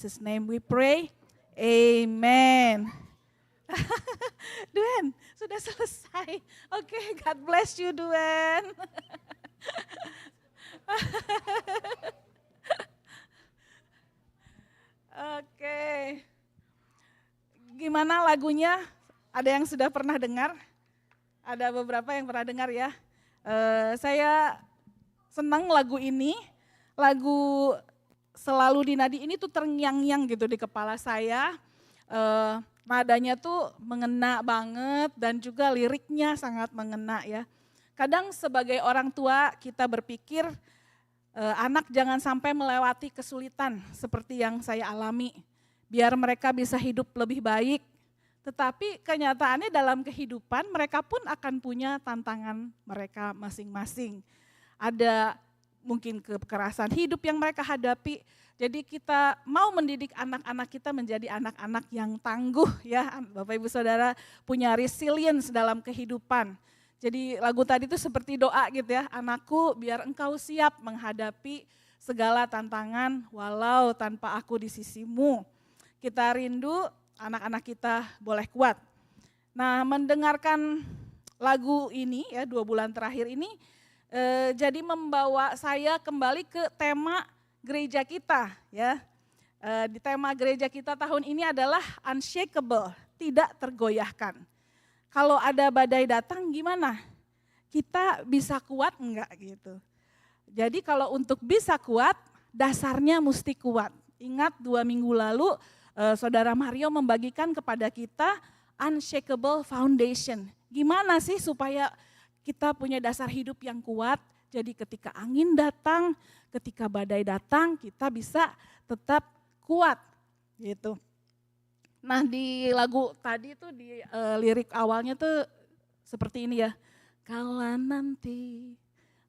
Jesus' name we pray. Amen. Duen, sudah selesai. Oke, God bless you Duen. Oke, gimana lagunya? Ada yang sudah pernah dengar? Ada beberapa yang pernah dengar ya. Saya senang lagu ini, lagu Selalu Dinadi ini tuh terngiang-ngiang gitu di kepala saya. Nadanya tuh mengena banget dan juga liriknya sangat mengena ya. Kadang sebagai orang tua kita berpikir anak jangan sampai melewati kesulitan seperti yang saya alami. Biar mereka bisa hidup lebih baik. Tetapi kenyataannya dalam kehidupan mereka pun akan punya tantangan mereka masing-masing. Ada mungkin kekerasan hidup yang mereka hadapi. Jadi kita mau mendidik anak-anak kita menjadi anak-anak yang tangguh ya. Bapak Ibu Saudara punya resilience dalam kehidupan. Jadi lagu tadi itu seperti doa gitu ya. Anakku biar engkau siap menghadapi segala tantangan walau tanpa aku di sisimu. Kita rindu anak-anak kita boleh kuat. Nah mendengarkan lagu ini ya 2 bulan terakhir ini jadi membawa saya kembali ke tema gereja kita ya. Di tema gereja kita tahun ini adalah unshakable, tidak tergoyahkan. Kalau ada badai datang gimana? Kita bisa kuat enggak gitu. Jadi kalau untuk bisa kuat, dasarnya mesti kuat. Ingat 2 minggu lalu Saudara Mario membagikan kepada kita unshakable foundation. Gimana sih supaya kita punya dasar hidup yang kuat, jadi ketika angin datang, ketika badai datang, kita bisa tetap kuat gitu. Nah di lagu tadi tuh di lirik awalnya tuh seperti ini ya. Kala nanti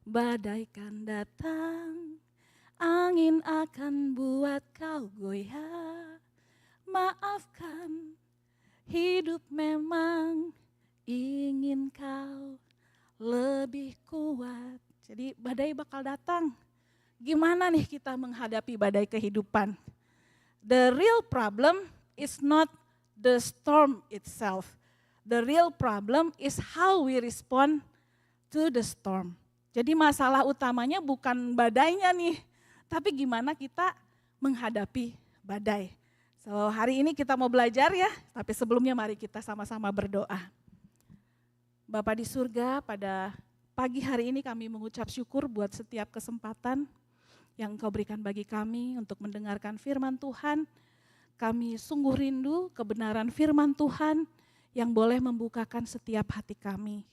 badai kan datang, angin akan buat kau goyah. Maafkan, hidup memang ingin kau lebih kuat. Jadi badai bakal datang. Gimana nih kita menghadapi badai kehidupan? The real problem is not the storm itself. The real problem is how we respond to the storm. Jadi masalah utamanya bukan badainya nih, tapi gimana kita menghadapi badai. So hari ini kita mau belajar ya, tapi sebelumnya mari kita sama-sama berdoa. Bapa di surga, pada pagi hari ini kami mengucap syukur buat setiap kesempatan yang Engkau berikan bagi kami untuk mendengarkan firman Tuhan. Kami sungguh rindu kebenaran firman Tuhan yang boleh membukakan setiap hati kami.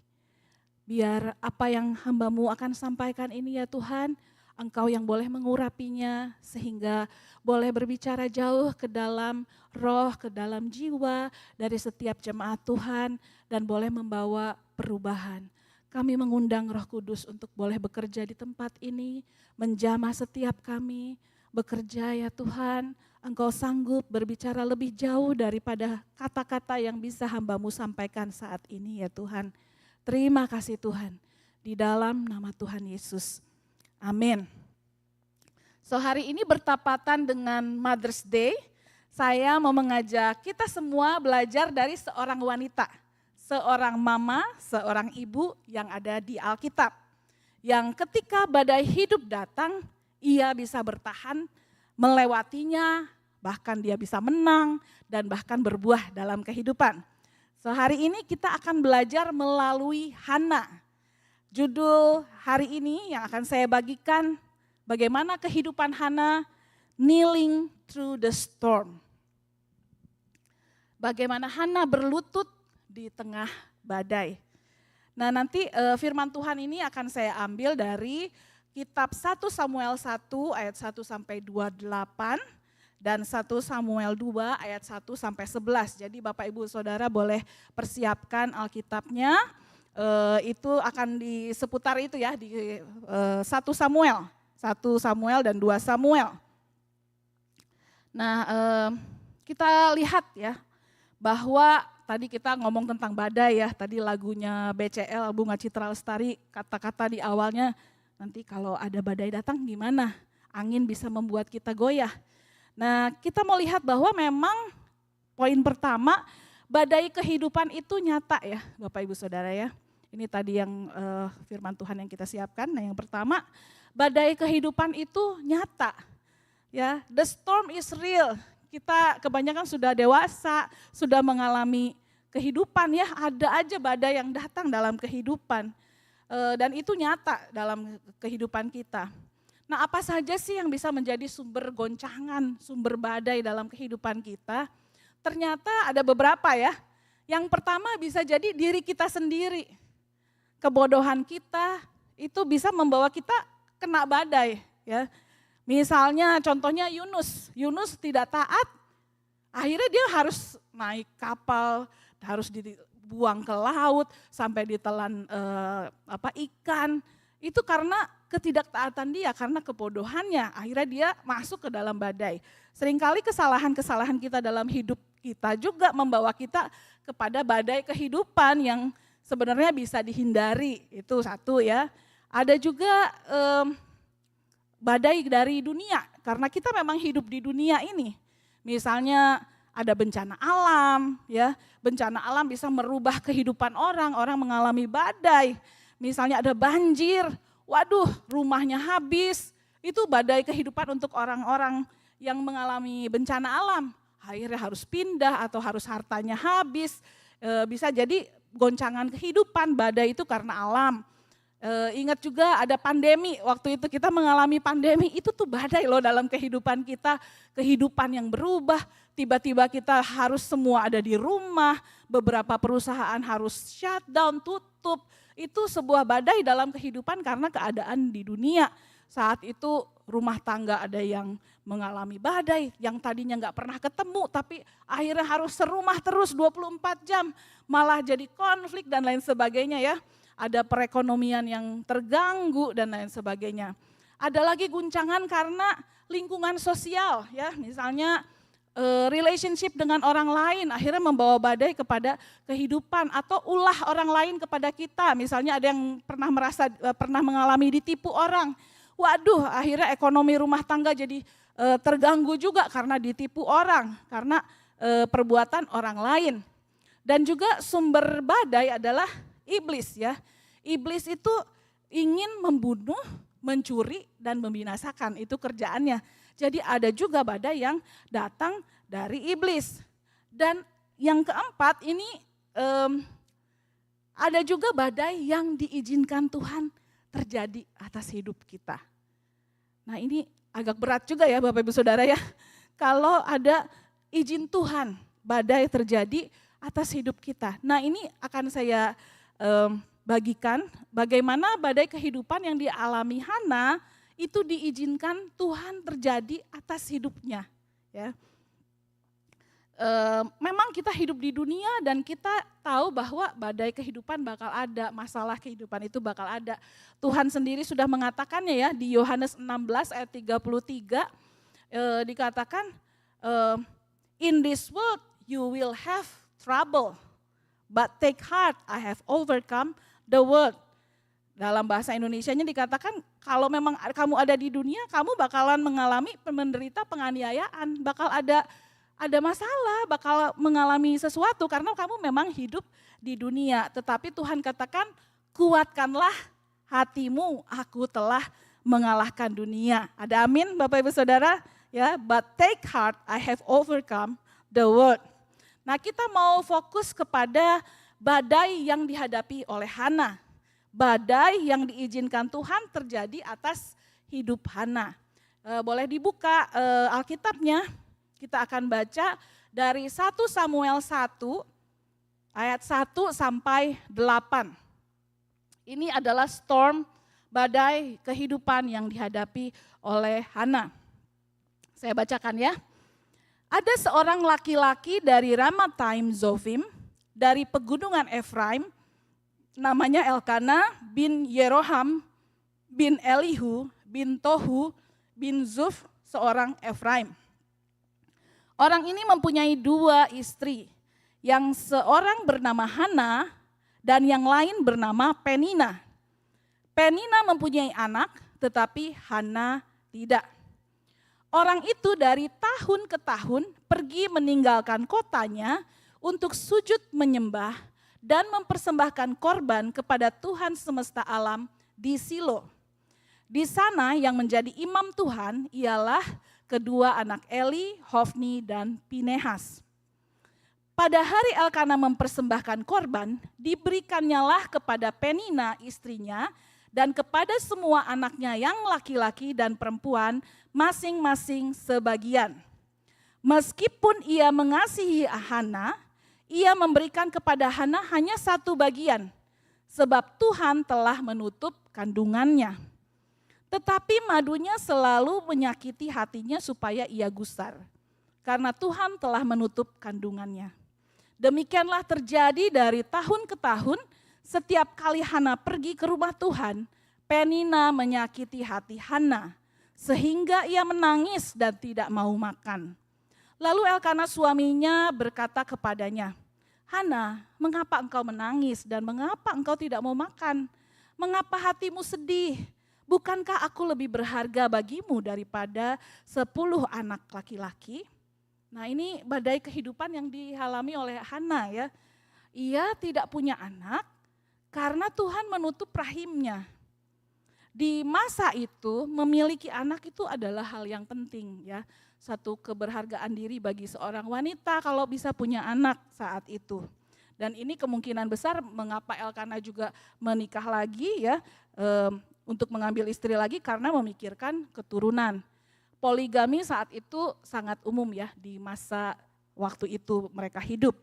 Biar apa yang hamba-Mu akan sampaikan ini ya Tuhan, Engkau yang boleh mengurapinya sehingga boleh berbicara jauh ke dalam roh, ke dalam jiwa dari setiap jemaat Tuhan dan boleh membawa perubahan. Kami mengundang Roh Kudus untuk boleh bekerja di tempat ini, menjamah setiap kami, bekerja ya Tuhan. Engkau sanggup berbicara lebih jauh daripada kata-kata yang bisa hamba-Mu sampaikan saat ini ya Tuhan. Terima kasih Tuhan, di dalam nama Tuhan Yesus. Amin. So hari ini bertepatan dengan Mother's Day, saya mau mengajak kita semua belajar dari seorang wanita, seorang mama, seorang ibu yang ada di Alkitab. Yang ketika badai hidup datang, ia bisa bertahan, melewatinya, bahkan dia bisa menang dan bahkan berbuah dalam kehidupan. So hari ini kita akan belajar melalui Hana. Judul hari ini yang akan saya bagikan, bagaimana kehidupan Hana kneeling through the storm. Bagaimana Hana berlutut di tengah badai. Nah nanti firman Tuhan ini akan saya ambil dari kitab 1 Samuel 1 ayat 1 sampai 28 dan 1 Samuel 2 ayat 1 sampai 11. Jadi Bapak Ibu Saudara boleh persiapkan Alkitabnya. Itu akan di seputar itu ya di 1 Samuel dan 2 Samuel. Nah kita lihat ya bahwa tadi kita ngomong tentang badai ya, tadi lagunya BCL Bunga Citra Lestari, kata-kata di awalnya nanti kalau ada badai datang gimana, angin bisa membuat kita goyah. Nah, kita mau lihat bahwa memang poin pertama, badai kehidupan itu nyata ya Bapak Ibu Saudara ya. Ini tadi yang firman Tuhan yang kita siapkan. Nah yang pertama, badai kehidupan itu nyata. Ya, the storm is real. Kita kebanyakan sudah dewasa, sudah mengalami kehidupan ya, ada aja badai yang datang dalam kehidupan. Dan itu nyata dalam kehidupan kita. Nah apa saja sih yang bisa menjadi sumber goncangan, sumber badai dalam kehidupan kita? Ternyata ada beberapa ya. Yang pertama bisa jadi diri kita sendiri. Kebodohan kita itu bisa membawa kita kena badai ya. Misalnya contohnya Yunus tidak taat, akhirnya dia harus naik kapal, harus dibuang ke laut sampai ditelan ikan. Itu karena ketidaktaatan dia, karena kebodohannya, akhirnya dia masuk ke dalam badai. Seringkali kesalahan-kesalahan kita dalam hidup kita juga membawa kita kepada badai kehidupan yang sebenarnya bisa dihindari, itu satu ya. Ada juga badai dari dunia, karena kita memang hidup di dunia ini. Misalnya ada bencana alam, ya bencana alam bisa merubah kehidupan orang mengalami badai. Misalnya ada banjir, waduh rumahnya habis, itu badai kehidupan untuk orang-orang yang mengalami bencana alam. Akhirnya harus pindah atau harus hartanya habis, bisa jadi goncangan kehidupan, badai itu karena alam. Ingat juga ada pandemi, waktu itu kita mengalami pandemi, itu tuh badai loh dalam kehidupan kita, kehidupan yang berubah, tiba-tiba kita harus semua ada di rumah, beberapa perusahaan harus shutdown, tutup, itu sebuah badai dalam kehidupan karena keadaan di dunia. Saat itu rumah tangga ada yang mengalami badai, yang tadinya nggak pernah ketemu tapi akhirnya harus serumah terus 24 jam, malah jadi konflik dan lain sebagainya ya. Ada perekonomian yang terganggu dan lain sebagainya. Ada lagi guncangan karena lingkungan sosial ya, misalnya relationship dengan orang lain akhirnya membawa badai kepada kehidupan atau ulah orang lain kepada kita. Misalnya ada yang pernah mengalami ditipu orang. Waduh, akhirnya ekonomi rumah tangga jadi terganggu juga karena ditipu orang, karena perbuatan orang lain. Dan juga sumber badai adalah iblis ya. Iblis itu ingin membunuh, mencuri dan membinasakan, itu kerjaannya. Jadi ada juga badai yang datang dari iblis. Dan yang keempat ini ada juga badai yang diizinkan Tuhan terjadi atas hidup kita. Nah ini agak berat juga ya Bapak Ibu Saudara ya. Kalau ada izin Tuhan badai terjadi atas hidup kita. Nah ini akan saya bagikan bagaimana badai kehidupan yang dialami Hana itu diizinkan Tuhan terjadi atas hidupnya. Ya. Memang kita hidup di dunia dan kita tahu bahwa badai kehidupan bakal ada, masalah kehidupan itu bakal ada. Tuhan sendiri sudah mengatakannya ya di Yohanes 16 ayat 33 dikatakan in this world you will have trouble but take heart I have overcome the world. Dalam bahasa Indonesianya dikatakan kalau memang kamu ada di dunia kamu bakalan mengalami menderita penganiayaan, bakal ada masalah, bakal mengalami sesuatu karena kamu memang hidup di dunia. Tetapi Tuhan katakan, kuatkanlah hatimu, aku telah mengalahkan dunia. Ada amin Bapak Ibu Saudara? Ya, but take heart, I have overcome the world. Nah kita mau fokus kepada badai yang dihadapi oleh Hana. Badai yang diizinkan Tuhan terjadi atas hidup Hana. Boleh dibuka Alkitabnya. Kita akan baca dari 1 Samuel 1 ayat 1 sampai 8. Ini adalah storm, badai kehidupan yang dihadapi oleh Hana. Saya bacakan ya. Ada seorang laki-laki dari Ramathaim Zofim, dari pegunungan Efraim, namanya Elkana bin Yeroham bin Elihu bin Tohu bin Zuf, seorang Efraim. Orang ini mempunyai 2 istri, yang seorang bernama Hana dan yang lain bernama Penina. Penina mempunyai anak, tetapi Hana tidak. Orang itu dari tahun ke tahun pergi meninggalkan kotanya untuk sujud menyembah dan mempersembahkan korban kepada Tuhan semesta alam di Silo. Di sana yang menjadi imam Tuhan ialah kedua anak Eli, Hofni, dan Pinehas. Pada hari Elkana mempersembahkan korban, diberikannya kepada Penina istrinya dan kepada semua anaknya yang laki-laki dan perempuan masing-masing sebagian. Meskipun ia mengasihi Hana, ia memberikan kepada Hana hanya satu bagian, sebab Tuhan telah menutup kandungannya. Tetapi madunya selalu menyakiti hatinya supaya ia gusar, karena Tuhan telah menutup kandungannya. Demikianlah terjadi dari tahun ke tahun, setiap kali Hana pergi ke rumah Tuhan, Penina menyakiti hati Hana, sehingga ia menangis dan tidak mau makan. Lalu Elkana suaminya berkata kepadanya, Hana, mengapa engkau menangis dan mengapa engkau tidak mau makan? Mengapa hatimu sedih? Bukankah aku lebih berharga bagimu daripada 10 anak laki-laki? Nah, ini badai kehidupan yang dialami oleh Hana ya. Ia tidak punya anak karena Tuhan menutup rahimnya. Di masa itu memiliki anak itu adalah hal yang penting ya. Satu keberhargaan diri bagi seorang wanita kalau bisa punya anak saat itu. Dan ini kemungkinan besar mengapa Elkana juga menikah lagi ya. Untuk mengambil istri lagi karena memikirkan keturunan. Poligami saat itu sangat umum ya di masa waktu itu mereka hidup.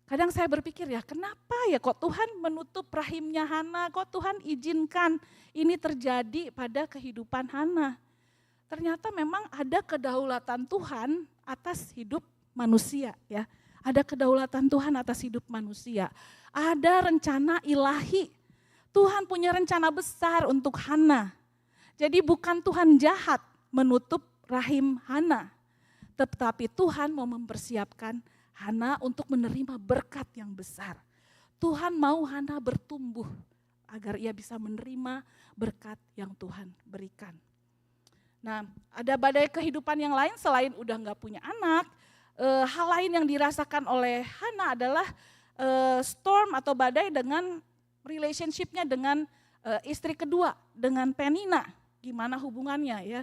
Kadang saya berpikir ya kenapa ya kok Tuhan menutup rahimnya Hana, kok Tuhan izinkan ini terjadi pada kehidupan Hana. Ternyata memang ada kedaulatan Tuhan atas hidup manusia ya. Ada kedaulatan Tuhan atas hidup manusia. Ada rencana ilahi. Tuhan punya rencana besar untuk Hana. Jadi bukan Tuhan jahat menutup rahim Hana. Tetapi Tuhan mau mempersiapkan Hana untuk menerima berkat yang besar. Tuhan mau Hana bertumbuh agar ia bisa menerima berkat yang Tuhan berikan. Nah, ada badai kehidupan yang lain selain udah gak punya anak. Hal lain yang dirasakan oleh Hana adalah storm atau badai dengan relationship-nya dengan istri kedua, dengan Penina. Gimana hubungannya ya.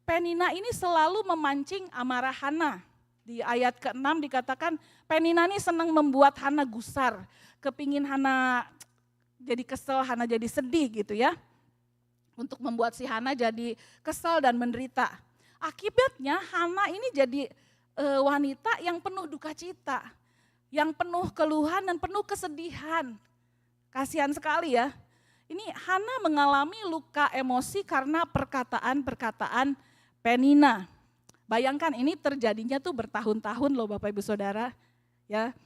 Penina ini selalu memancing amarah Hana. Di ayat ke-6 dikatakan Penina ini senang membuat Hana gusar. Kepingin Hana jadi kesel, Hana jadi sedih gitu ya. Untuk membuat si Hana jadi kesal dan menderita. Akibatnya Hana ini jadi wanita yang penuh duka cita. Yang penuh keluhan dan penuh kesedihan. Kasihan sekali ya. Ini Hana mengalami luka emosi karena perkataan-perkataan Penina. Bayangkan ini terjadinya tuh bertahun-tahun loh Bapak Ibu Saudara. Ya,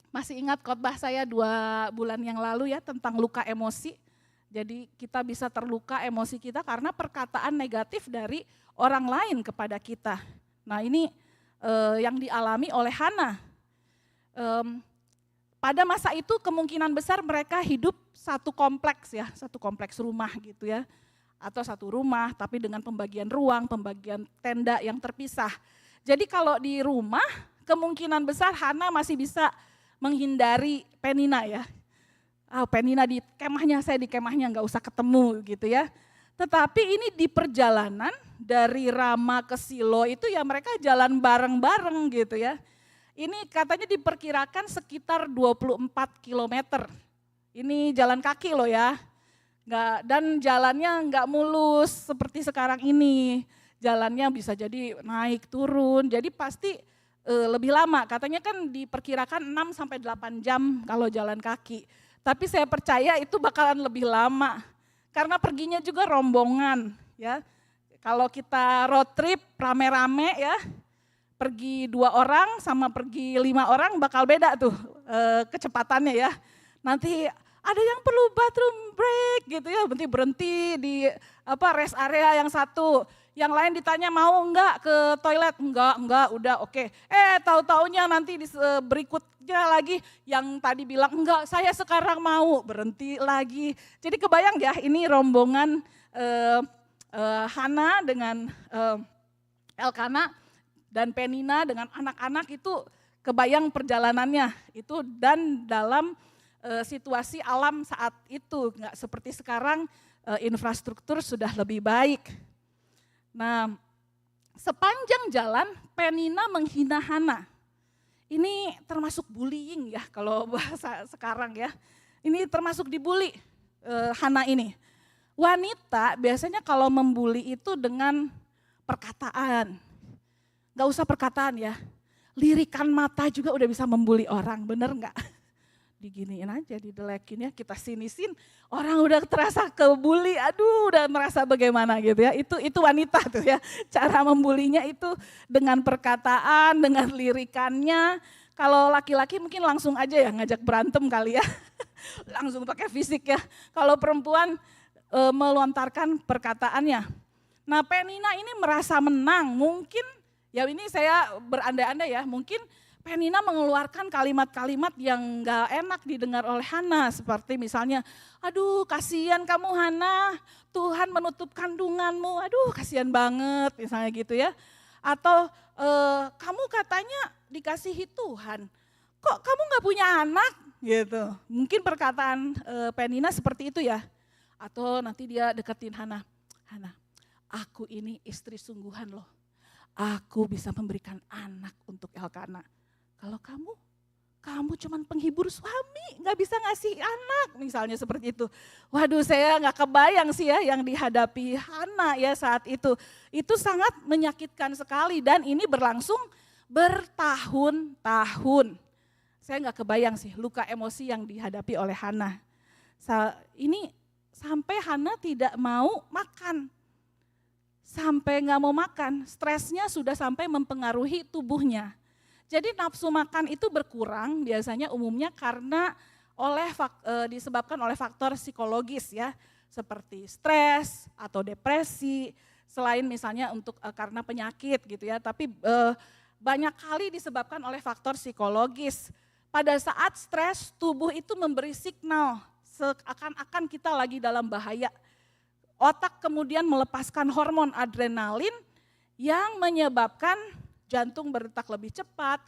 masih ingat khotbah saya 2 bulan yang lalu ya tentang luka emosi. Jadi kita bisa terluka emosi kita karena perkataan negatif dari orang lain kepada kita. Nah ini yang dialami oleh Hana. Pada masa itu kemungkinan besar mereka hidup satu kompleks ya, satu kompleks rumah gitu ya. Atau satu rumah tapi dengan pembagian ruang, pembagian tenda yang terpisah. Jadi kalau di rumah kemungkinan besar Hana masih bisa menghindari Penina ya. Penina di kemahnya, saya di kemahnya nggak usah ketemu gitu ya. Tetapi ini di perjalanan dari Rama ke Silo itu ya mereka jalan bareng-bareng gitu ya. Ini katanya diperkirakan sekitar 24 kilometer. Ini jalan kaki loh ya. Dan jalannya nggak mulus seperti sekarang ini. Jalannya bisa jadi naik turun, jadi pasti lebih lama. Katanya kan diperkirakan 6-8 jam kalau jalan kaki. Tapi saya percaya itu bakalan lebih lama. Karena perginya juga rombongan ya. Kalau kita road trip rame-rame ya. Pergi 2 orang sama pergi 5 orang bakal beda tuh kecepatannya ya. Nanti ada yang perlu bathroom break gitu ya, berhenti di rest area yang satu. Yang lain ditanya mau enggak ke toilet? Enggak, udah oke. Tahu-taunya nanti berikutnya lagi yang tadi bilang enggak, saya sekarang mau, berhenti lagi. Jadi kebayang ya ini rombongan Hana dengan Elkana dan Penina dengan anak-anak itu kebayang perjalanannya itu, dan dalam situasi alam saat itu, nggak seperti sekarang infrastruktur sudah lebih baik. Nah, sepanjang jalan Penina menghina Hana. Ini termasuk bullying ya kalau bahasa sekarang ya. Ini termasuk dibully Hana ini. Wanita biasanya kalau membuli itu dengan perkataan. Gak usah perkataan ya, lirikan mata juga udah bisa membuli orang, bener gak? Diginiin aja, didelekin ya, kita sinisin, orang udah terasa kebuli, aduh udah merasa bagaimana gitu ya. Itu wanita tuh ya, cara membulinya itu dengan perkataan, dengan lirikannya. Kalau laki-laki mungkin langsung aja ya ngajak berantem kali ya, langsung pakai fisik ya. Kalau perempuan melontarkan perkataannya. Nah, Penina ini merasa menang, mungkin ya ini saya berandai-andai ya, mungkin Penina mengeluarkan kalimat-kalimat yang gak enak didengar oleh Hana, seperti misalnya, aduh kasihan kamu Hana, Tuhan menutup kandunganmu, aduh kasihan banget misalnya gitu ya. Atau kamu katanya dikasihi Tuhan, kok kamu gak punya anak gitu. Mungkin perkataan Penina seperti itu ya. Atau nanti dia deketin Hana, Hana aku ini istri sungguhan loh, aku bisa memberikan anak untuk Elkana. Kalau kamu cuman penghibur suami, gak bisa ngasih anak, misalnya seperti itu. Waduh, saya gak kebayang sih ya yang dihadapi Hana ya saat itu. Itu sangat menyakitkan sekali dan ini berlangsung bertahun-tahun. Saya gak kebayang sih luka emosi yang dihadapi oleh Hana. Ini sampai Hana tidak mau makan. Sampai gak mau makan, stresnya sudah sampai mempengaruhi tubuhnya. Jadi nafsu makan itu berkurang biasanya umumnya karena disebabkan oleh faktor psikologis ya, seperti stres atau depresi, selain misalnya karena penyakit gitu ya, tapi banyak kali disebabkan oleh faktor psikologis. Pada saat stres, tubuh itu memberi signal seakan-akan kita lagi dalam bahaya. Otak kemudian melepaskan hormon adrenalin yang menyebabkan jantung berdetak lebih cepat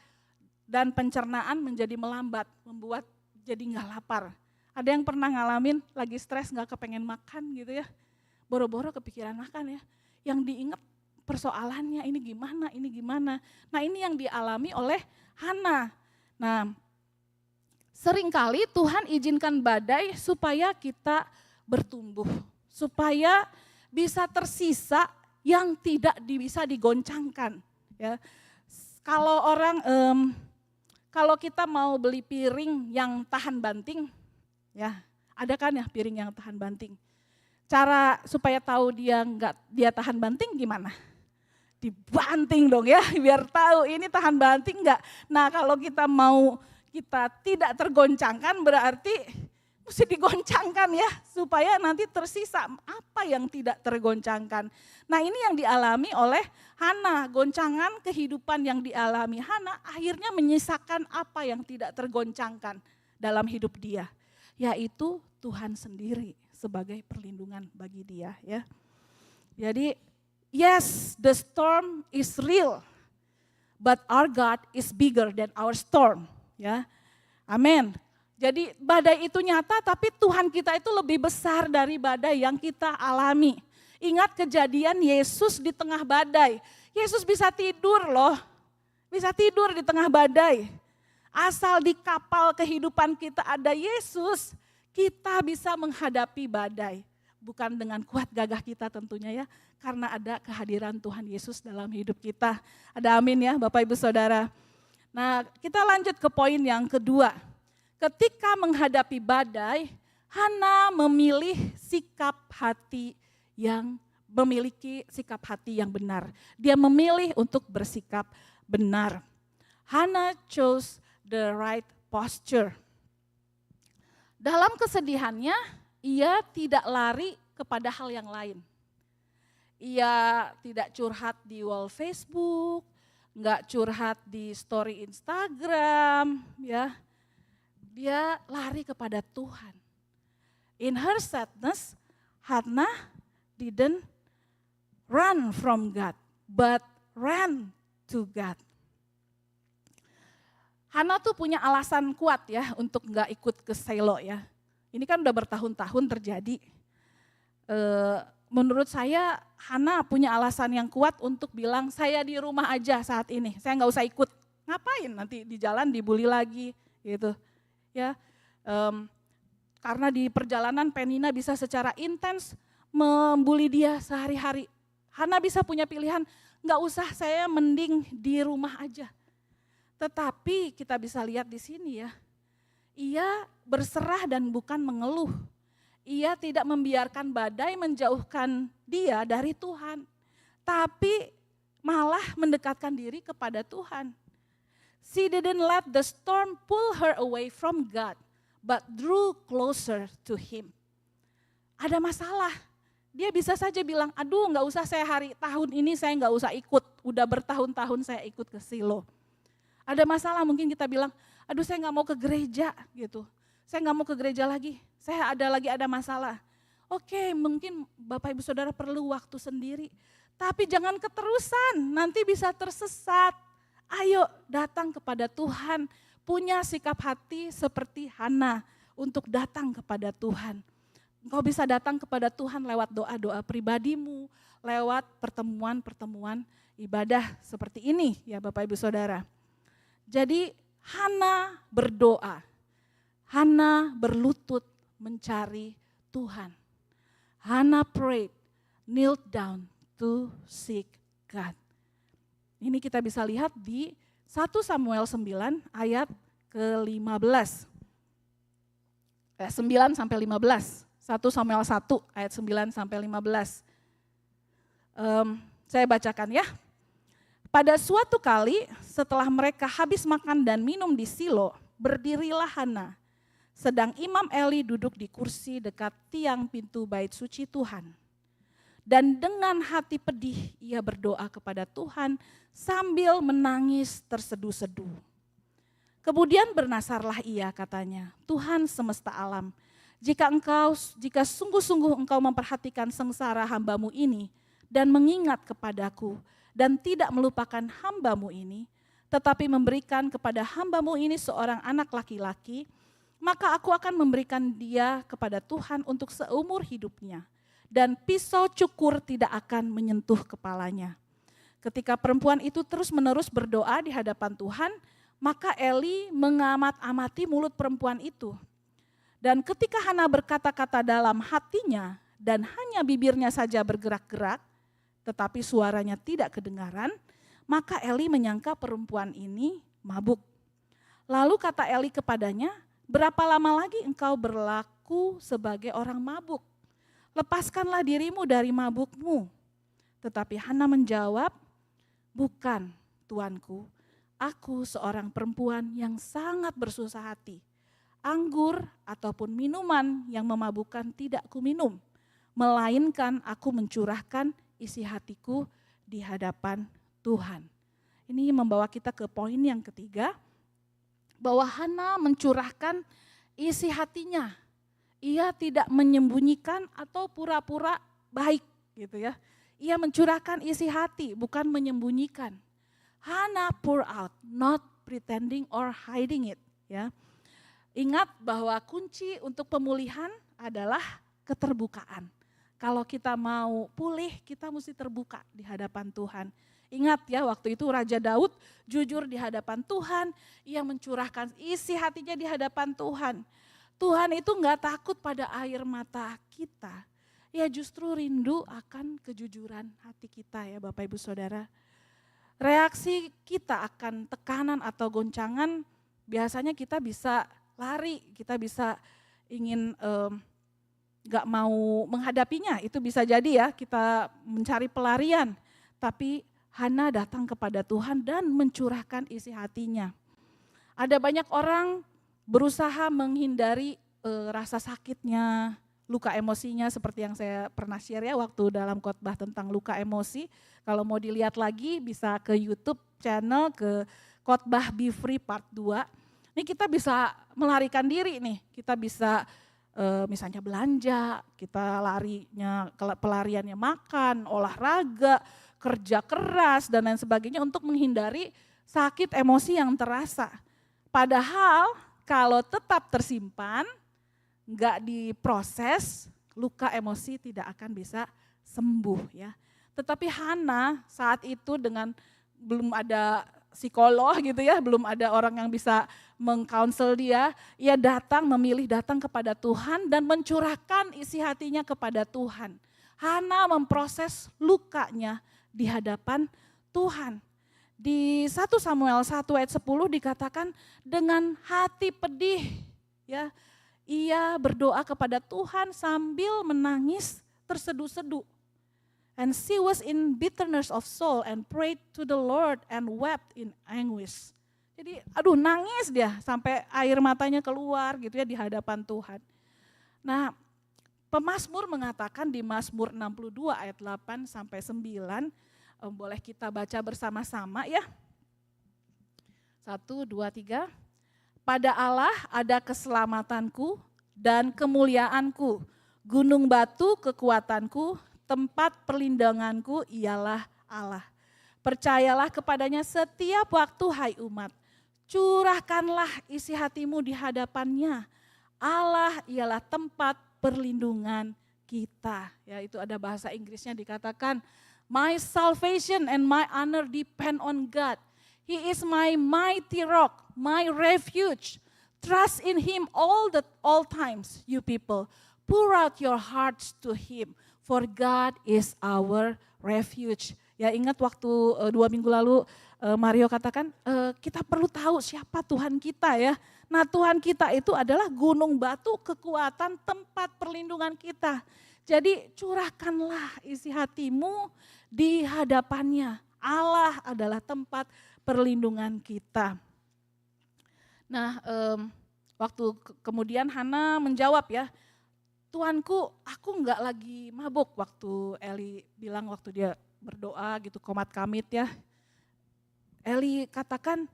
dan pencernaan menjadi melambat, membuat jadi nggak lapar. Ada yang pernah ngalamin lagi stres nggak kepengen makan gitu ya, boro-boro kepikiran makan ya, yang diingat persoalannya ini gimana. Nah ini yang dialami oleh Hana. Nah seringkali Tuhan izinkan badai supaya kita bertumbuh, supaya bisa tersisa yang tidak bisa digoncangkan. Ya, kalau kita mau beli piring yang tahan banting, ya ada kan ya piring yang tahan banting. Cara supaya tahu dia tahan banting gimana? Dibanting dong ya, biar tahu ini tahan banting enggak. Nah kalau kita tidak tergoncangkan berarti mesti digoncangkan ya, supaya nanti tersisa apa yang tidak tergoncangkan. Nah ini yang dialami oleh Hana, goncangan kehidupan yang dialami Hana akhirnya menyisakan apa yang tidak tergoncangkan dalam hidup dia. Yaitu Tuhan sendiri sebagai perlindungan bagi dia ya. Jadi yes, the storm is real, but our God is bigger than our storm ya. Amin. Jadi badai itu nyata tapi Tuhan kita itu lebih besar dari badai yang kita alami. Ingat kejadian Yesus di tengah badai. Yesus bisa tidur loh, bisa tidur di tengah badai. Asal di kapal kehidupan kita ada Yesus, kita bisa menghadapi badai. Bukan dengan kuat gagah kita tentunya ya, karena ada kehadiran Tuhan Yesus dalam hidup kita. Ada amin ya Bapak Ibu Saudara. Nah kita lanjut ke poin yang kedua. Ketika menghadapi badai, Hana memilih sikap hati yang memiliki sikap hati yang benar. Dia memilih untuk bersikap benar. Hana chose the right posture. Dalam kesedihannya, ia tidak lari kepada hal yang lain. Ia tidak curhat di wall Facebook, enggak curhat di story Instagram, ya. Dia lari kepada Tuhan. In her sadness, Hannah didn't run from God, but ran to God. Hana tuh punya alasan kuat ya untuk nggak ikut ke Silo ya. Ini kan udah bertahun-tahun terjadi. Menurut saya Hana punya alasan yang kuat untuk bilang saya di rumah aja saat ini, saya nggak usah ikut. Ngapain nanti di jalan dibully lagi gitu ya. Karena di perjalanan Penina bisa secara intens membuli dia sehari-hari. Hana bisa punya pilihan, nggak usah, saya mending di rumah aja. Tetapi kita bisa lihat di sini ya, ia berserah dan bukan mengeluh. Ia tidak membiarkan badai menjauhkan dia dari Tuhan, tapi malah mendekatkan diri kepada Tuhan. She didn't let the storm pull her away from God, but drew closer to Him. Ada masalah, dia bisa saja bilang, aduh nggak usah, saya tahun ini saya nggak usah ikut, udah bertahun-tahun saya ikut ke Silo. Ada masalah mungkin kita bilang, aduh saya nggak mau ke gereja gitu, saya nggak mau ke gereja lagi, saya ada masalah. Oke, mungkin Bapak Ibu Saudara perlu waktu sendiri, tapi jangan keterusan, nanti bisa tersesat. Ayo datang kepada Tuhan, punya sikap hati seperti Hana untuk datang kepada Tuhan. Engkau bisa datang kepada Tuhan lewat doa-doa pribadimu, lewat pertemuan-pertemuan ibadah seperti ini ya Bapak Ibu Saudara. Jadi Hana berdoa, Hana berlutut mencari Tuhan. Hana prayed, knelt down to seek God. Ini kita bisa lihat di 1 Samuel 9 ayat ke-15. 9 sampai 15. 1 Samuel 1 ayat 9 sampai 15. Saya bacakan ya. Pada suatu kali setelah mereka habis makan dan minum di Silo, berdirilah Hana. Sedang Imam Eli duduk di kursi dekat tiang pintu bait suci Tuhan. Dan dengan hati pedih ia berdoa kepada Tuhan sambil menangis terseduh-seduh. Kemudian bernasarlah ia, katanya, Tuhan semesta alam, jika sungguh-sungguh engkau memperhatikan sengsara hambamu ini dan mengingat kepadaku dan tidak melupakan hambamu ini, tetapi memberikan kepada hambamu ini seorang anak laki-laki, maka aku akan memberikan dia kepada Tuhan untuk seumur hidupnya, dan pisau cukur tidak akan menyentuh kepalanya. Ketika perempuan itu terus-menerus berdoa di hadapan Tuhan, maka Eli mengamat-amati mulut perempuan itu. Dan ketika Hana berkata-kata dalam hatinya dan hanya bibirnya saja bergerak-gerak, tetapi suaranya tidak kedengaran, maka Eli menyangka perempuan ini mabuk. Lalu kata Eli kepadanya, berapa lama lagi engkau berlaku sebagai orang mabuk? Lepaskanlah dirimu dari mabukmu. Tetapi Hana menjawab, bukan tuanku, aku seorang perempuan yang sangat bersusah hati. Anggur ataupun minuman yang memabukkan tidak kuminum, melainkan aku mencurahkan isi hatiku di hadapan Tuhan. Ini membawa kita ke poin yang ketiga, bahwa Hana mencurahkan isi hatinya. Ia tidak menyembunyikan atau pura-pura baik gitu ya. Ia mencurahkan isi hati, bukan menyembunyikan. Hana pour out, not pretending or hiding it ya. Ingat bahwa kunci untuk pemulihan adalah keterbukaan. Kalau kita mau pulih, kita mesti terbuka di hadapan Tuhan. Ingat ya, waktu itu Raja Daud jujur di hadapan Tuhan, ia mencurahkan isi hatinya di hadapan Tuhan. Tuhan itu enggak takut pada air mata kita, ya justru rindu akan kejujuran hati kita ya Bapak Ibu Saudara. Reaksi kita akan tekanan atau goncangan, biasanya kita bisa lari, kita bisa ingin gak mau menghadapinya, itu bisa jadi ya kita mencari pelarian. Tapi Hana datang kepada Tuhan dan mencurahkan isi hatinya. Ada banyak orang berusaha menghindari rasa sakitnya, luka emosinya seperti yang saya pernah share ya waktu dalam khotbah tentang luka emosi. Kalau mau dilihat lagi bisa ke YouTube channel, ke khotbah Be Free Part 2. Ini kita bisa melarikan diri nih, kita bisa misalnya belanja, kita larinya, pelariannya makan, olahraga, kerja keras dan lain sebagainya untuk menghindari sakit emosi yang terasa. Padahal kalau tetap tersimpan, nggak diproses, luka emosi tidak akan bisa sembuh ya. Tetapi Hana saat itu dengan belum ada psikolog gitu ya, belum ada orang yang bisa mengkounsel dia, ia memilih datang kepada Tuhan dan mencurahkan isi hatinya kepada Tuhan. Hana memproses lukanya di hadapan Tuhan. Di 1 Samuel 1 ayat 10 dikatakan dengan hati pedih ya, ia berdoa kepada Tuhan sambil menangis terseduh-seduh. And she was in bitterness of soul and prayed to the Lord and wept in anguish. Jadi nangis dia sampai air matanya keluar gitu ya di hadapan Tuhan. Nah, pemazmur mengatakan di Mazmur 62 ayat 8 sampai 9, boleh kita baca bersama-sama ya. 1, 2, 3. Pada Allah ada keselamatanku dan kemuliaanku, gunung batu kekuatanku, tempat perlindunganku ialah Allah. Percayalah kepadanya setiap waktu hai umat. Curahkanlah isi hatimu di hadapannya. Allah ialah tempat perlindungan kita. Ya, itu ada bahasa Inggrisnya dikatakan, my salvation and my honor depend on God. He is my mighty rock, my refuge. Trust in Him all times, you people. Pour out your hearts to Him. For God is our refuge. Ya, ingat waktu 2 minggu lalu Mario katakan kita perlu tahu siapa Tuhan kita ya. Nah, Tuhan kita itu adalah gunung batu kekuatan, tempat perlindungan kita. Jadi curahkanlah isi hatimu di hadapannya. Allah adalah tempat perlindungan kita. Nah, waktu kemudian Hana menjawab ya, Tuanku, aku enggak lagi mabuk, waktu Eli bilang waktu dia berdoa gitu komat kamit ya. Eli katakan,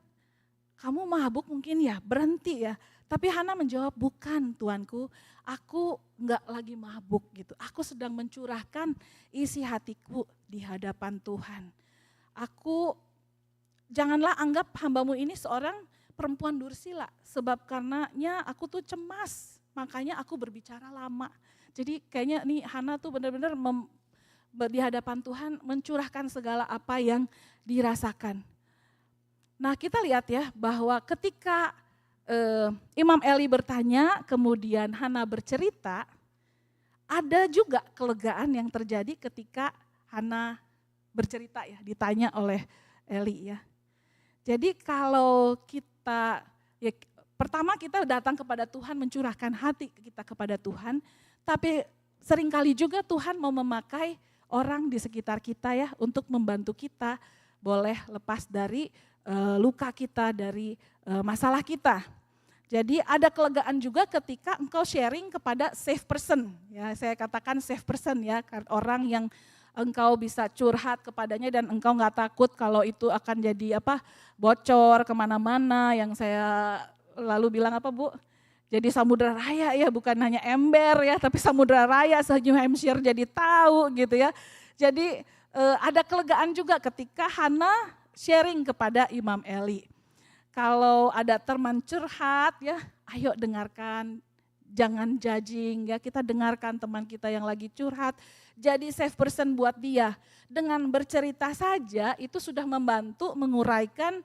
kamu mabuk mungkin ya, berhenti ya. Tapi Hana menjawab, bukan Tuanku, aku enggak lagi mabuk gitu. Aku sedang mencurahkan isi hatiku di hadapan Tuhan. Janganlah anggap hambamu ini seorang perempuan dursila, sebab karenanya aku tuh cemas. Makanya aku berbicara lama. Jadi kayaknya nih Hana tuh benar-benar di hadapan Tuhan mencurahkan segala apa yang dirasakan. Nah, kita lihat ya bahwa ketika Imam Eli bertanya, kemudian Hana bercerita, ada juga kelegaan yang terjadi ketika Hana bercerita ya, ditanya oleh Eli ya. Jadi kalau kita pertama kita datang kepada Tuhan, mencurahkan hati kita kepada Tuhan, tapi seringkali juga Tuhan mau memakai orang di sekitar kita ya untuk membantu kita boleh lepas dari luka kita, dari masalah kita. Jadi ada kelegaan juga ketika engkau sharing kepada safe person, ya saya katakan safe person ya, orang yang engkau bisa curhat kepadanya dan engkau nggak takut kalau itu akan jadi bocor kemana-mana, yang saya lalu bilang Bu? Jadi samudera raya ya, bukan hanya ember ya, tapi samudera raya se-New Hampshire jadi tahu gitu ya. Jadi ada kelegaan juga ketika Hana sharing kepada Imam Eli. Kalau ada teman curhat ya, ayo dengarkan, jangan judging ya, kita dengarkan teman kita yang lagi curhat. Jadi safe person buat dia. Dengan bercerita saja itu sudah membantu menguraikan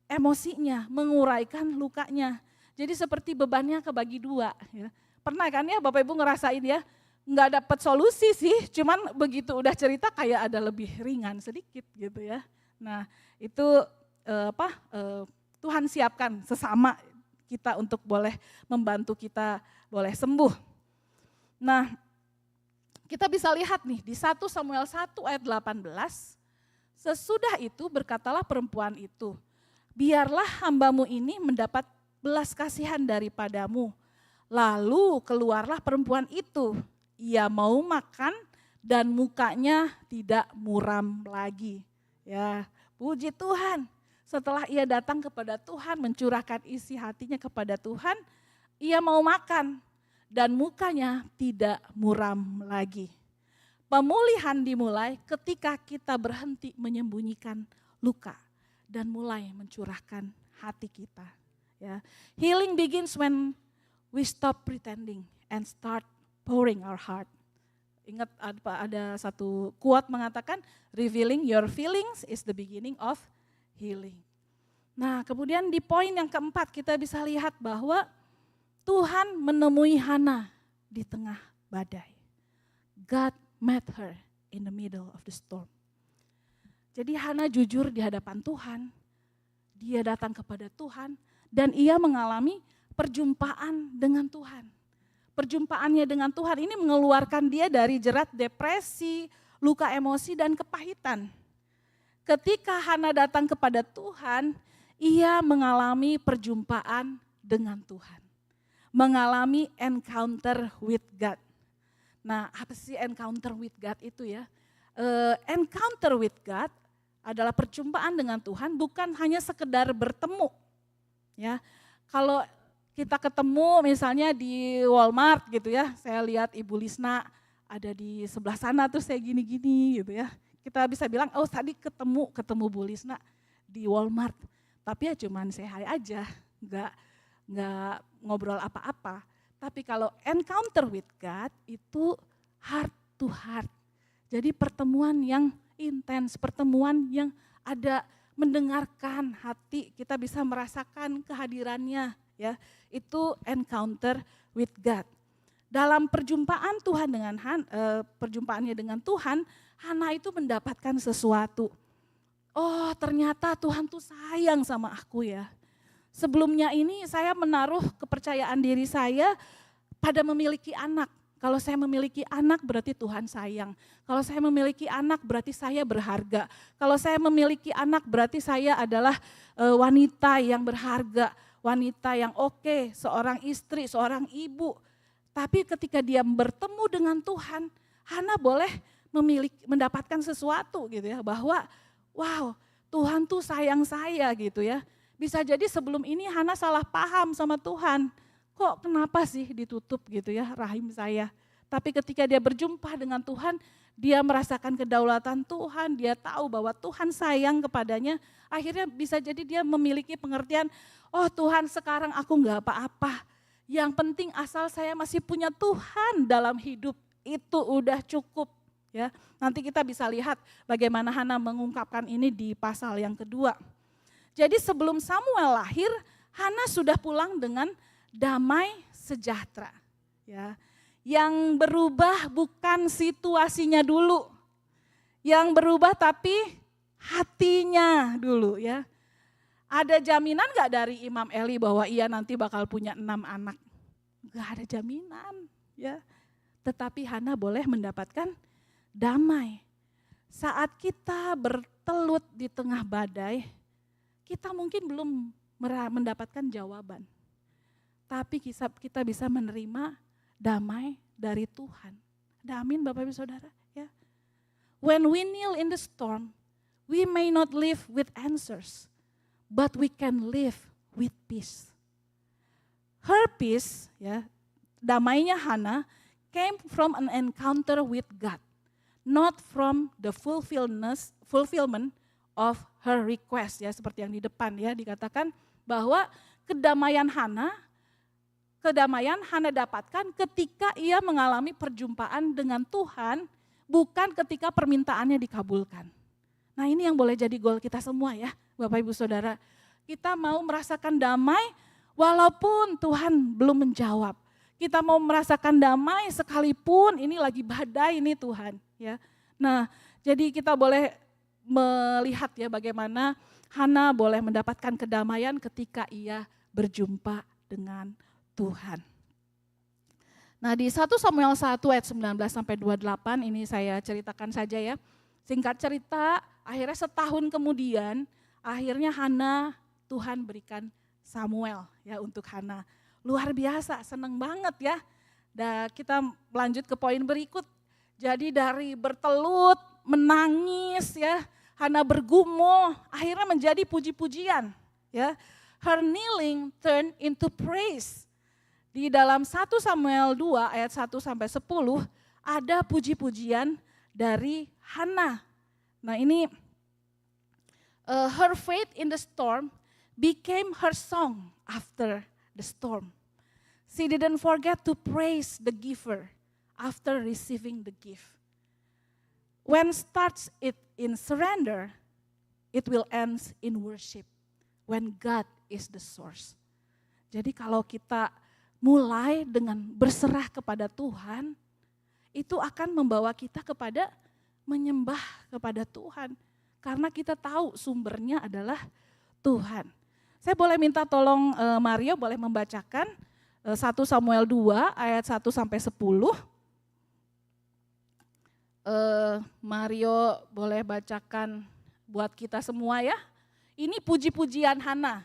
emosinya, menguraikan lukanya. Jadi seperti bebannya kebagi dua. Ya. Pernah kan ya Bapak Ibu ngerasain ya, nggak dapat solusi sih, cuman begitu udah cerita kayak ada lebih ringan sedikit gitu ya. Nah itu Tuhan siapkan sesama kita untuk boleh membantu kita boleh sembuh. Nah kita bisa lihat nih di 1 Samuel 1 ayat 18, sesudah itu berkatalah perempuan itu, biarlah hambamu ini mendapat belas kasihan daripadamu. Lalu keluarlah perempuan itu, ia mau makan dan mukanya tidak muram lagi. Ya, puji Tuhan. Setelah ia datang kepada Tuhan, mencurahkan isi hatinya kepada Tuhan, ia mau makan. dan mukanya tidak muram lagi. Pemulihan dimulai ketika kita berhenti menyembunyikan luka dan mulai mencurahkan hati kita. Ya. Healing begins when we stop pretending and start pouring our heart. Ingat ada satu quote mengatakan, revealing your feelings is the beginning of healing. Nah, kemudian di poin yang keempat kita bisa lihat bahwa Tuhan menemui Hana di tengah badai. God met her in the middle of the storm. Jadi Hana jujur di hadapan Tuhan, dia datang kepada Tuhan dan ia mengalami perjumpaan dengan Tuhan. Perjumpaannya dengan Tuhan ini mengeluarkan dia dari jerat depresi, luka emosi dan kepahitan. Ketika Hana datang kepada Tuhan, ia mengalami perjumpaan dengan Tuhan. Mengalami encounter with God. Nah, apa sih encounter with God itu ya? Encounter with God adalah perjumpaan dengan Tuhan, bukan hanya sekedar bertemu. Ya, kalau kita ketemu misalnya di Walmart gitu ya, saya lihat Ibu Lisna ada di sebelah sana terus saya gini-gini gitu ya. Kita bisa bilang, oh tadi ketemu Bu Lisna di Walmart. Tapi ya cuman say hi aja, nggak ngobrol apa-apa. Tapi kalau encounter with God itu heart to heart. Jadi pertemuan yang intens, pertemuan yang ada mendengarkan hati, kita bisa merasakan kehadirannya, ya. Itu encounter with God. Dalam perjumpaan Tuhan dengan perjumpaannya dengan Tuhan, Hana itu mendapatkan sesuatu. Oh, ternyata Tuhan tuh sayang sama aku ya. Sebelumnya ini saya menaruh kepercayaan diri saya pada memiliki anak. Kalau saya memiliki anak berarti Tuhan sayang. Kalau saya memiliki anak berarti saya berharga. Kalau saya memiliki anak berarti saya adalah wanita yang berharga. Wanita yang oke, seorang istri, seorang ibu. Tapi ketika dia bertemu dengan Tuhan, Hana boleh mendapatkan sesuatu gitu ya. Bahwa wow, Tuhan tuh sayang saya gitu ya. Bisa jadi sebelum ini Hana salah paham sama Tuhan. Kok kenapa sih ditutup gitu ya rahim saya. Tapi ketika dia berjumpa dengan Tuhan, dia merasakan kedaulatan Tuhan, dia tahu bahwa Tuhan sayang kepadanya. Akhirnya bisa jadi dia memiliki pengertian, oh Tuhan sekarang aku enggak apa-apa. Yang penting asal saya masih punya Tuhan dalam hidup, itu udah cukup. Ya, nanti kita bisa lihat bagaimana Hana mengungkapkan ini di pasal yang kedua. Jadi sebelum Samuel lahir, Hana sudah pulang dengan damai sejahtera. Ya, yang berubah bukan situasinya dulu, yang berubah tapi hatinya dulu ya. Ada jaminan gak dari Imam Eli bahwa ia nanti bakal punya 6 anak? Gak ada jaminan ya. Tetapi Hana boleh mendapatkan damai. Saat kita bertelut di tengah badai, kita mungkin belum mendapatkan jawaban. Tapi kita bisa menerima damai dari Tuhan. Ada amin Bapak Ibu Saudara ya. When we kneel in the storm, we may not live with answers, but we can live with peace. Her peace, ya, damainya Hana came from an encounter with God, not from the fulfillment of her request, ya, seperti yang di depan ya dikatakan bahwa kedamaian Hana dapatkan ketika ia mengalami perjumpaan dengan Tuhan, bukan ketika permintaannya dikabulkan. Nah, ini yang boleh jadi goal kita semua ya, Bapak Ibu Saudara. Kita mau merasakan damai walaupun Tuhan belum menjawab. Kita mau merasakan damai sekalipun ini lagi badai ini Tuhan, ya. Nah, jadi kita boleh melihat ya bagaimana Hana boleh mendapatkan kedamaian ketika ia berjumpa dengan Tuhan. Nah, di 1 Samuel 1 ayat 19 sampai 28 ini saya ceritakan saja ya. Singkat cerita, akhirnya setahun kemudian akhirnya Hana Tuhan berikan Samuel ya untuk Hana. Luar biasa, senang banget ya. Dan kita lanjut ke poin berikut. Jadi dari bertelut, menangis ya, Hana bergumul, akhirnya menjadi puji-pujian ya. Her kneeling turned into praise. Di dalam 1 Samuel 2 ayat 1 sampai 10 ada puji-pujian dari Hana. Nah ini her faith in the storm became her song after the storm. She didn't forget to praise the giver after receiving the gift. When starts it in surrender, it will end in worship. When God is the source. Jadi kalau kita mulai dengan berserah kepada Tuhan, itu akan membawa kita kepada menyembah kepada Tuhan. Karena kita tahu sumbernya adalah Tuhan. Saya boleh minta tolong Mario boleh membacakan 1 Samuel 2 ayat 1 sampai 10. Mario boleh bacakan buat kita semua ya. Ini puji-pujian Hana.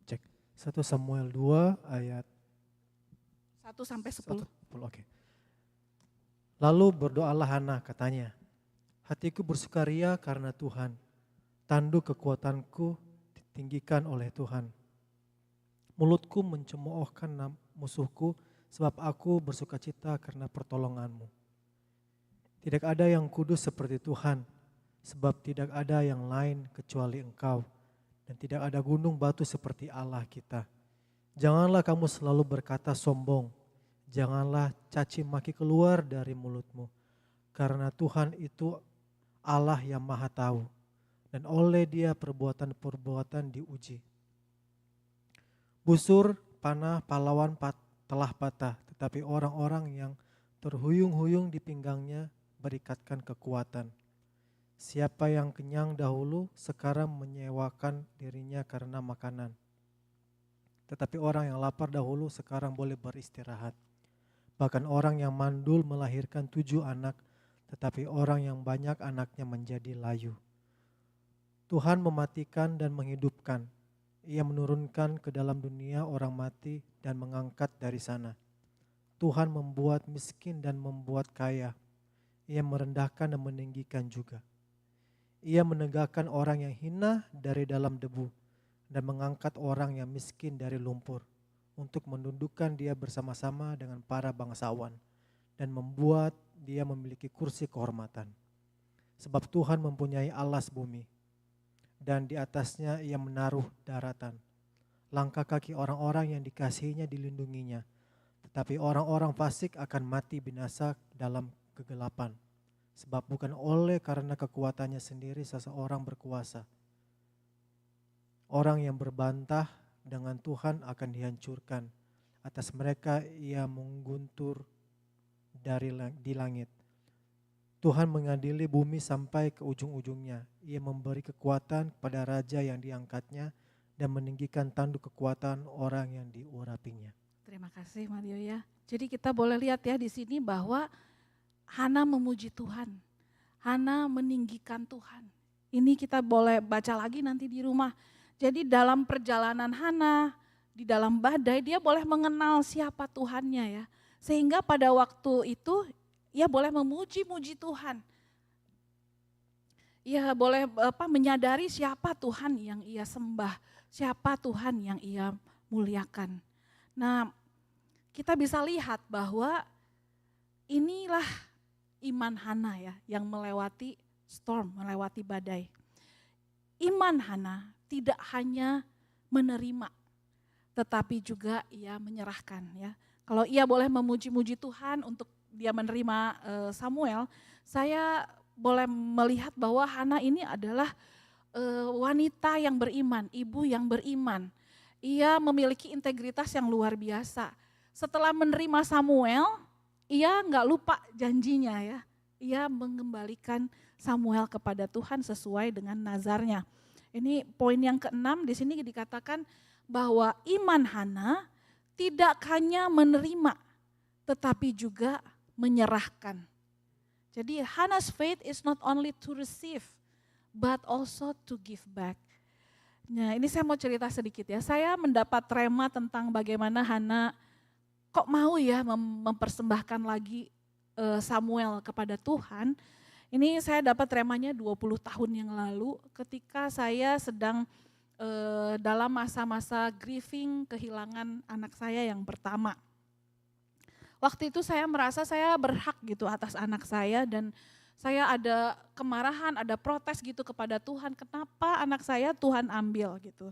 Cek. 1 Samuel 2 ayat 1 sampai 10. Oke. Lalu berdoalah Hana, katanya, hatiku bersukaria karena Tuhan, tanduk kekuatanku ditinggikan oleh Tuhan. Mulutku mencemoohkan musuhku, sebab aku bersukacita karena pertolonganmu. Tidak ada yang kudus seperti Tuhan, sebab tidak ada yang lain kecuali Engkau, dan tidak ada gunung batu seperti Allah kita. Janganlah kamu selalu berkata sombong, janganlah caci maki keluar dari mulutmu, karena Tuhan itu Allah yang maha tahu, dan oleh Dia perbuatan-perbuatan diuji. Busur panah pahlawan telah patah, tetapi orang-orang yang terhuyung-huyung di pinggangnya berikatkan kekuatan. Siapa yang kenyang dahulu sekarang menyewakan dirinya karena makanan. Tetapi orang yang lapar dahulu sekarang boleh beristirahat. Bahkan orang yang mandul melahirkan 7 anak, tetapi orang yang banyak anaknya menjadi layu. Tuhan mematikan dan menghidupkan. Ia menurunkan ke dalam dunia orang mati dan mengangkat dari sana. Tuhan membuat miskin dan membuat kaya. Ia merendahkan dan meninggikan juga. Ia menegakkan orang yang hina dari dalam debu dan mengangkat orang yang miskin dari lumpur untuk menundukkan dia bersama-sama dengan para bangsawan dan membuat dia memiliki kursi kehormatan. Sebab Tuhan mempunyai alas bumi dan di atasnya ia menaruh daratan. Langkah kaki orang-orang yang dikasihinya dilindunginya, tetapi orang-orang fasik akan mati binasa dalam kegelapan. Sebab bukan oleh karena kekuatannya sendiri seseorang berkuasa. Orang yang berbantah dengan Tuhan akan dihancurkan. Atas mereka ia mengguntur di langit. Tuhan mengadili bumi sampai ke ujung-ujungnya. Ia memberi kekuatan kepada raja yang diangkatnya dan meninggikan tanduk kekuatan orang yang diurapinya. Terima kasih Mario ya. Jadi kita boleh lihat ya di sini bahwa Hana memuji Tuhan. Hana meninggikan Tuhan. Ini kita boleh baca lagi nanti di rumah. Jadi dalam perjalanan Hana, di dalam badai dia boleh mengenal siapa Tuhannya ya. Sehingga pada waktu itu ia boleh memuji-muji Tuhan. Ia boleh menyadari siapa Tuhan yang ia sembah, siapa Tuhan yang ia muliakan. Nah, kita bisa lihat bahwa inilah iman Hana ya yang melewati storm, melewati badai. Iman Hana tidak hanya menerima, tetapi juga ia menyerahkan ya. Kalau ia boleh memuji-muji Tuhan untuk dia menerima Samuel, saya boleh melihat bahwa Hana ini adalah wanita yang beriman, ibu yang beriman. Ia memiliki integritas yang luar biasa. Setelah menerima Samuel, ia nggak lupa janjinya ya. Ia mengembalikan Samuel kepada Tuhan sesuai dengan nazarnya. Ini poin yang ke-6 di sini dikatakan bahwa iman Hana tidak hanya menerima, tetapi juga menyerahkan. Jadi Hannah's faith is not only to receive, but also to give back. Nah ini saya mau cerita sedikit ya, saya mendapat rema tentang bagaimana Hana kok mau ya mempersembahkan lagi Samuel kepada Tuhan. Ini saya dapat remanya 20 tahun yang lalu ketika saya sedang dalam masa-masa grieving kehilangan anak saya yang pertama. Waktu itu saya merasa saya berhak gitu atas anak saya dan saya ada kemarahan, ada protes gitu kepada Tuhan, kenapa anak saya Tuhan ambil gitu.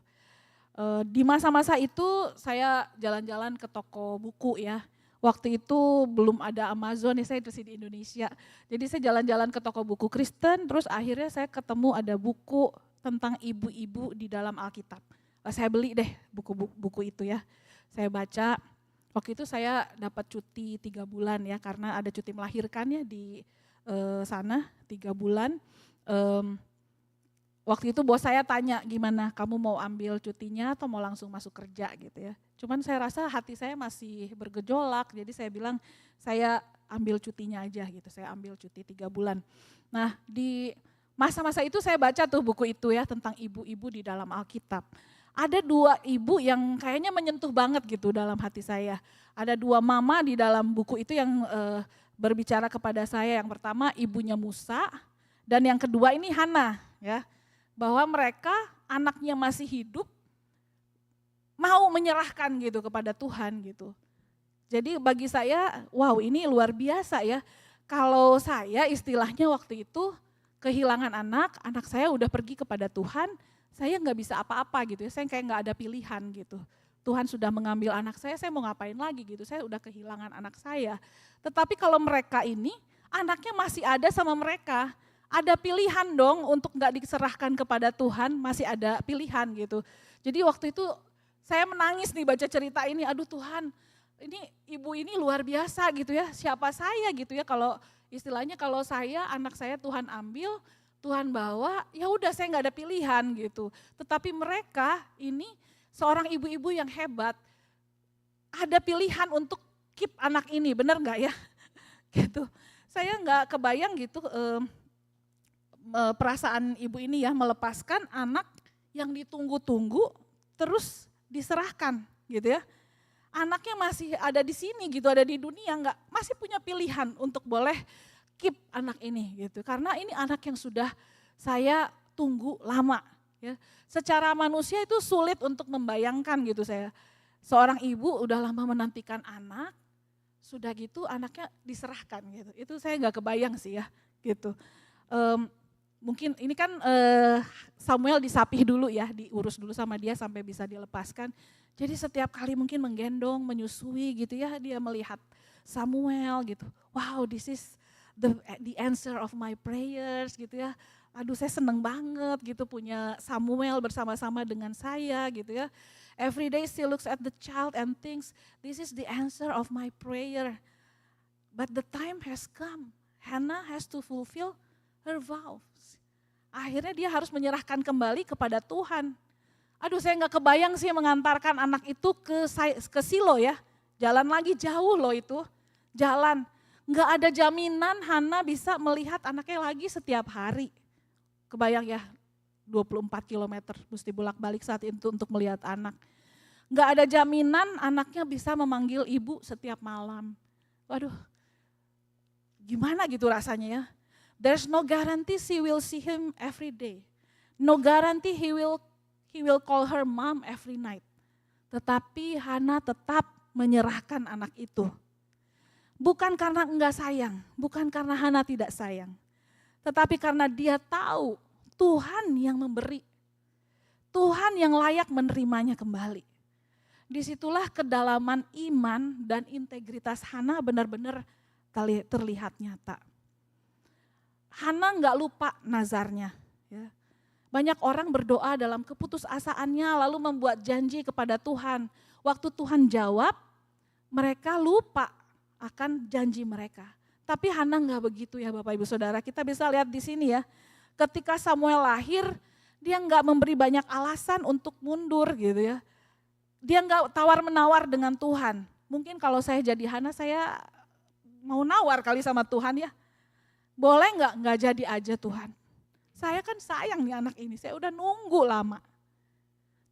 Di masa-masa itu saya jalan-jalan ke toko buku ya. Waktu itu belum ada Amazon ya, saya masih di Indonesia. Jadi saya jalan-jalan ke toko buku Kristen, terus akhirnya saya ketemu ada buku tentang ibu-ibu di dalam Alkitab. Saya beli deh buku itu ya. Saya baca, waktu itu saya dapat cuti 3 bulan ya, karena ada cuti melahirkan ya di sana 3 bulan. Waktu itu bos saya tanya, gimana kamu mau ambil cutinya atau mau langsung masuk kerja gitu ya. Cuman saya rasa hati saya masih bergejolak, jadi saya bilang saya ambil cutinya aja gitu, saya ambil cuti 3 bulan. Nah di masa-masa itu saya baca tuh buku itu ya tentang ibu-ibu di dalam Alkitab. Ada 2 ibu yang kayaknya menyentuh banget gitu dalam hati saya. Ada 2 mama di dalam buku itu yang berbicara kepada saya. Yang pertama ibunya Musa dan yang kedua ini Hana ya. Bahwa mereka anaknya masih hidup mau menyerahkan gitu kepada Tuhan gitu. Jadi bagi saya wow ini luar biasa ya. Kalau saya istilahnya waktu itu kehilangan anak saya udah pergi kepada Tuhan, saya nggak bisa apa-apa gitu ya, saya kayak nggak ada pilihan gitu. Tuhan sudah mengambil anak saya mau ngapain lagi gitu, saya udah kehilangan anak saya. Tetapi kalau mereka ini, anaknya masih ada sama mereka, ada pilihan dong untuk nggak diserahkan kepada Tuhan, masih ada pilihan gitu. Jadi waktu itu saya menangis nih baca cerita ini, aduh Tuhan, ini ibu ini luar biasa gitu ya, siapa saya gitu ya kalau istilahnya kalau saya, anak saya Tuhan ambil, Tuhan bawa, ya udah saya nggak ada pilihan gitu. Tetapi mereka ini seorang ibu-ibu yang hebat, ada pilihan untuk keep anak ini, benar nggak ya? Gitu. Saya nggak kebayang gitu perasaan ibu ini ya melepaskan anak yang ditunggu-tunggu terus diserahkan gitu ya. Anaknya masih ada di sini gitu, ada di dunia, masih punya pilihan untuk boleh keep anak ini gitu. Karena ini anak yang sudah saya tunggu lama ya. Secara manusia itu sulit untuk membayangkan gitu saya. Seorang ibu udah lama menantikan anak, sudah gitu anaknya diserahkan gitu. Itu saya nggak kebayang sih ya gitu. Mungkin ini kan Samuel disapih dulu ya, diurus dulu sama dia sampai bisa dilepaskan. Jadi setiap kali mungkin menggendong, menyusui gitu ya, dia melihat Samuel gitu. Wow, this is the answer of my prayers gitu ya. Aduh saya seneng banget gitu punya Samuel bersama-sama dengan saya gitu ya. Every day she looks at the child and thinks, this is the answer of my prayer. But the time has come, Hannah has to fulfill her vows. Akhirnya dia harus menyerahkan kembali kepada Tuhan. Aduh saya nggak kebayang sih mengantarkan anak itu ke Silo ya. Jalan lagi jauh loh itu, jalan. Nggak ada jaminan Hana bisa melihat anaknya lagi setiap hari. Kebayang ya, 24 kilometer mesti bolak-balik saat itu untuk melihat anak. Nggak ada jaminan anaknya bisa memanggil ibu setiap malam. Waduh, gimana gitu rasanya ya. There's no guarantee she will see him every day. No guarantee he will call her mom every night. Tetapi Hana tetap menyerahkan anak itu. Bukan karena enggak sayang, bukan karena Hana tidak sayang. Tetapi karena dia tahu Tuhan yang memberi. Tuhan yang layak menerimanya kembali. Disitulah kedalaman iman dan integritas Hana benar-benar terlihat nyata. Hana enggak lupa nazarnya. Ya. Banyak orang berdoa dalam keputusasaannya lalu membuat janji kepada Tuhan. Waktu Tuhan jawab, mereka lupa akan janji mereka. Tapi Hana enggak begitu ya Bapak Ibu Saudara. Kita bisa lihat di sini ya. Ketika Samuel lahir, dia enggak memberi banyak alasan untuk mundur gitu ya. Dia enggak tawar-menawar dengan Tuhan. Mungkin kalau saya jadi Hana, saya mau nawar kali sama Tuhan ya. Boleh enggak jadi aja Tuhan. Saya kan sayang nih anak ini, saya udah nunggu lama.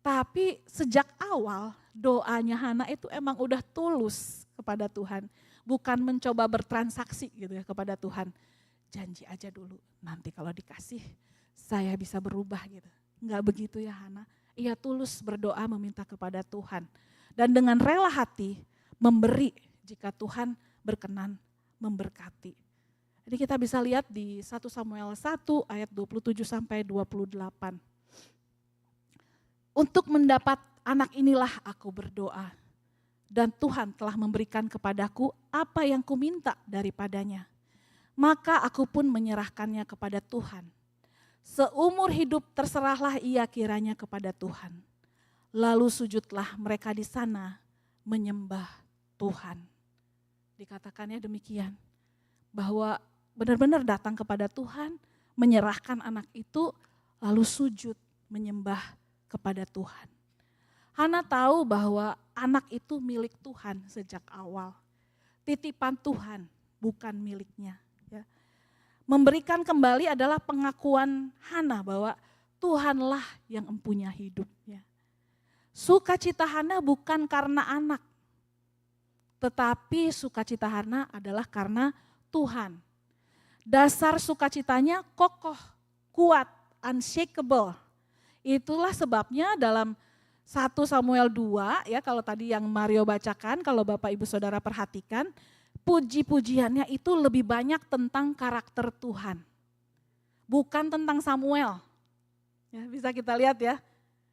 Tapi sejak awal doanya Hana itu emang udah tulus kepada Tuhan. Bukan mencoba bertransaksi gitu ya kepada Tuhan. janji aja dulu, nanti kalau dikasih saya bisa berubah gitu. Enggak begitu ya Hana. Ia tulus berdoa meminta kepada Tuhan. Dan dengan rela hati memberi jika Tuhan berkenan memberkati. Jadi kita bisa lihat di 1 Samuel 1 ayat 27 sampai 28. Untuk mendapat anak inilah aku berdoa. Dan Tuhan telah memberikan kepadaku apa yang kuminta daripadanya. Maka aku pun menyerahkannya kepada Tuhan. Seumur hidup terserahlah ia kiranya kepada Tuhan. Lalu sujudlah mereka di sana menyembah Tuhan. Dikatakannya demikian, bahwa benar-benar datang kepada Tuhan, menyerahkan anak itu, lalu sujud menyembah kepada Tuhan. Hana tahu bahwa anak itu milik Tuhan sejak awal. Titipan Tuhan, bukan miliknya. Ya. Memberikan kembali adalah pengakuan Hana bahwa Tuhanlah yang empunya hidup. Ya. Sukacita Hana bukan karena anak, tetapi sukacita Hana adalah karena Tuhan. Dasar sukacitanya kokoh, kuat, unshakable. Itulah sebabnya dalam 1 Samuel 2, ya kalau tadi yang Mario bacakan, kalau Bapak Ibu Saudara perhatikan, puji-pujiannya itu lebih banyak tentang karakter Tuhan. Bukan tentang Samuel. Ya, bisa kita lihat ya.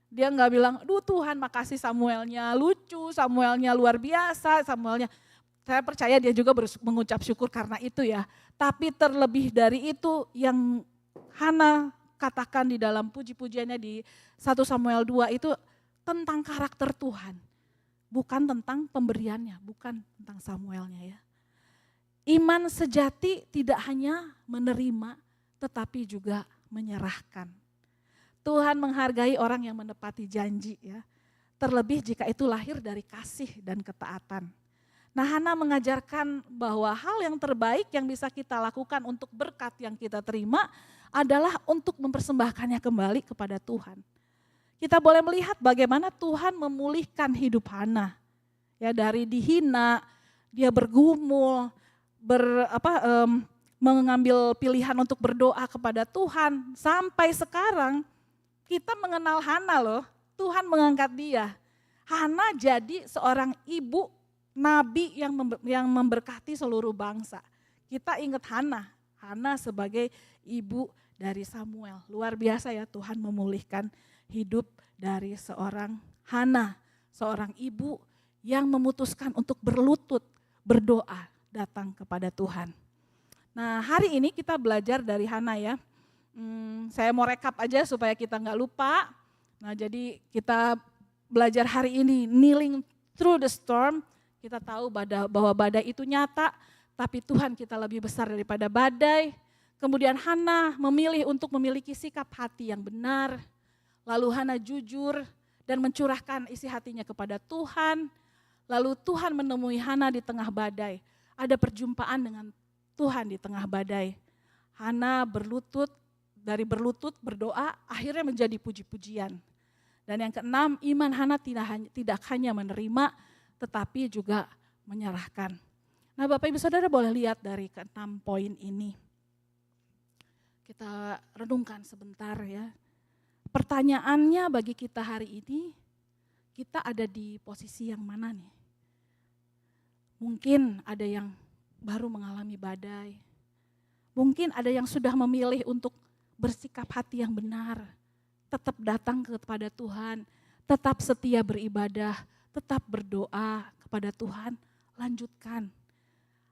Dia nggak bilang, aduh Tuhan makasih Samuelnya lucu, Samuelnya luar biasa, Samuelnya. Saya percaya dia juga mengucap syukur karena itu ya. Tapi terlebih dari itu yang Hana katakan di dalam puji-pujiannya di 1 Samuel 2 itu tentang karakter Tuhan. Bukan tentang pemberiannya, bukan tentang Samuelnya ya. Iman sejati tidak hanya menerima tetapi juga menyerahkan. Tuhan menghargai orang yang menepati janji ya. Terlebih jika itu lahir dari kasih dan ketaatan. Nah Hana mengajarkan bahwa hal yang terbaik yang bisa kita lakukan untuk berkat yang kita terima adalah untuk mempersembahkannya kembali kepada Tuhan. Kita boleh melihat bagaimana Tuhan memulihkan hidup Hana. Ya dari dihina, dia bergumul, mengambil pilihan untuk berdoa kepada Tuhan. Sampai sekarang kita mengenal Hana loh, Tuhan mengangkat dia. Hana jadi seorang ibu nabi yang memberkati seluruh bangsa. Kita ingat Hana sebagai ibu dari Samuel. Luar biasa ya Tuhan memulihkan hidup dari seorang Hana, seorang ibu yang memutuskan untuk berlutut, berdoa, datang kepada Tuhan. Nah hari ini kita belajar dari Hana ya. Saya mau rekap aja supaya kita nggak lupa. Nah jadi kita belajar hari ini, kneeling through the storm. Kita tahu bahwa badai itu nyata, tapi Tuhan kita lebih besar daripada badai. Kemudian Hana memilih untuk memiliki sikap hati yang benar. Lalu Hana jujur dan mencurahkan isi hatinya kepada Tuhan. Lalu Tuhan menemui Hana di tengah badai. Ada perjumpaan dengan Tuhan di tengah badai. Hana berlutut, dari berlutut berdoa akhirnya menjadi puji-pujian. Dan yang keenam, iman Hana tidak hanya menerima tetapi juga menyerahkan. Nah Bapak Ibu Saudara boleh lihat dari keenam poin ini. Kita renungkan sebentar ya. Pertanyaannya bagi kita hari ini, kita ada di posisi yang mana nih? Mungkin ada yang baru mengalami badai. Mungkin ada yang sudah memilih untuk bersikap hati yang benar, tetap datang kepada Tuhan, tetap setia beribadah, tetap berdoa kepada Tuhan, lanjutkan.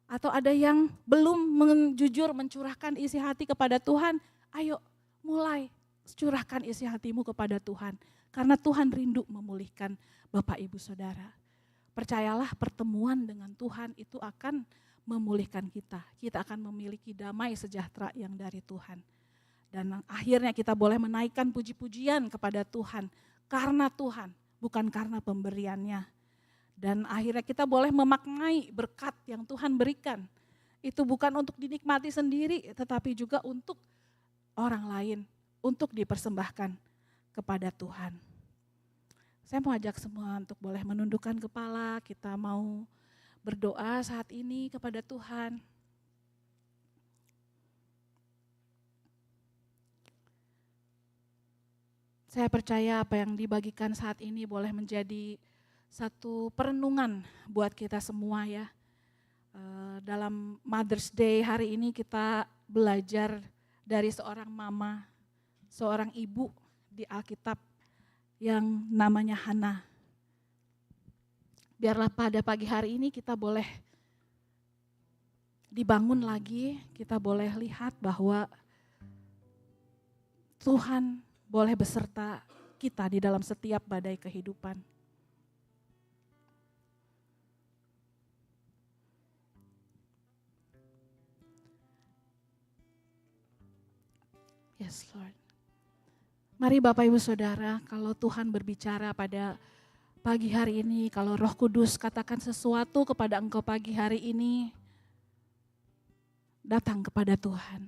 Atau ada yang belum jujur mencurahkan isi hati kepada Tuhan, ayo mulai curahkan isi hatimu kepada Tuhan. Karena Tuhan rindu memulihkan Bapak Ibu Saudara. Percayalah pertemuan dengan Tuhan itu akan memulihkan kita. Kita akan memiliki damai sejahtera yang dari Tuhan. Dan akhirnya kita boleh menaikkan puji-pujian kepada Tuhan karena Tuhan, bukan karena pemberiannya. Dan akhirnya kita boleh memaknai berkat yang Tuhan berikan. Itu bukan untuk dinikmati sendiri, tetapi juga untuk orang lain, untuk dipersembahkan kepada Tuhan. Saya mau ajak semua untuk boleh menundukkan kepala, kita mau berdoa saat ini kepada Tuhan. Saya percaya apa yang dibagikan saat ini boleh menjadi satu perenungan buat kita semua ya. Dalam Mother's Day hari ini kita belajar dari seorang mama, seorang ibu di Alkitab yang namanya Hana. Biarlah pada pagi hari ini kita boleh dibangun lagi, kita boleh lihat bahwa Tuhan boleh beserta kita di dalam setiap badai kehidupan. Yes, Lord. Mari Bapak Ibu Saudara, kalau Tuhan berbicara pada pagi hari ini, kalau Roh Kudus katakan sesuatu kepada engkau pagi hari ini, datang kepada Tuhan.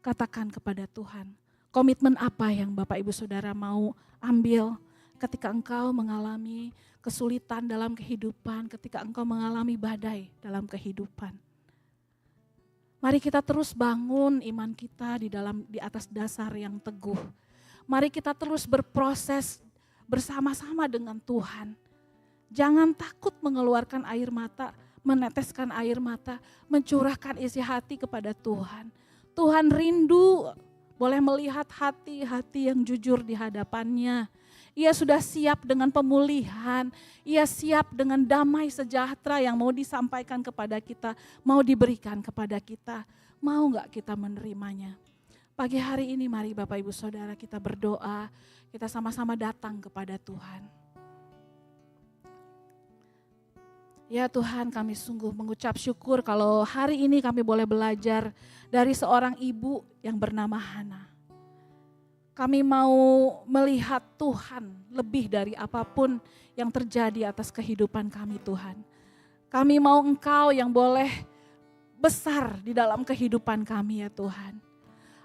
Katakan kepada Tuhan, komitmen apa yang Bapak Ibu Saudara mau ambil ketika engkau mengalami kesulitan dalam kehidupan, ketika engkau mengalami badai dalam kehidupan. Mari kita terus bangun iman kita di atas dasar yang teguh. Mari kita terus berproses bersama-sama dengan Tuhan. Jangan takut mengeluarkan air mata, meneteskan air mata, mencurahkan isi hati kepada Tuhan. Tuhan rindu boleh melihat hati-hati yang jujur di hadapannya. Ia sudah siap dengan pemulihan, ia siap dengan damai sejahtera yang mau disampaikan kepada kita, mau diberikan kepada kita. Mau gak kita menerimanya? Pagi hari ini mari Bapak Ibu Saudara kita berdoa, kita sama-sama datang kepada Tuhan. Ya Tuhan, kami sungguh mengucap syukur kalau hari ini kami boleh belajar dari seorang ibu yang bernama Hana. Kami mau melihat Tuhan lebih dari apapun yang terjadi atas kehidupan kami Tuhan. Kami mau Engkau yang boleh besar di dalam kehidupan kami ya Tuhan.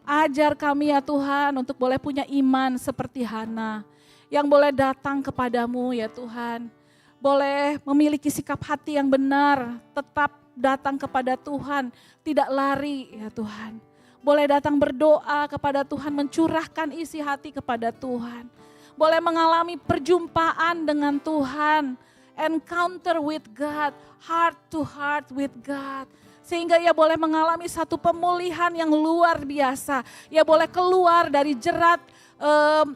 Ajar kami ya Tuhan untuk boleh punya iman seperti Hana. Yang boleh datang kepadamu ya Tuhan. Boleh memiliki sikap hati yang benar, tetap datang kepada Tuhan, tidak lari ya Tuhan. Boleh datang berdoa kepada Tuhan, mencurahkan isi hati kepada Tuhan. Boleh mengalami perjumpaan dengan Tuhan, encounter with God, heart to heart with God. Sehingga ia boleh mengalami satu pemulihan yang luar biasa. Ia boleh keluar dari jerat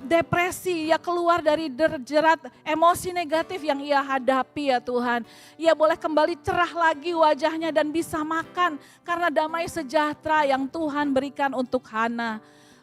depresi, ia keluar dari jerat emosi negatif yang ia hadapi ya Tuhan. Ia boleh kembali cerah lagi wajahnya dan bisa makan karena damai sejahtera yang Tuhan berikan untuk Hana.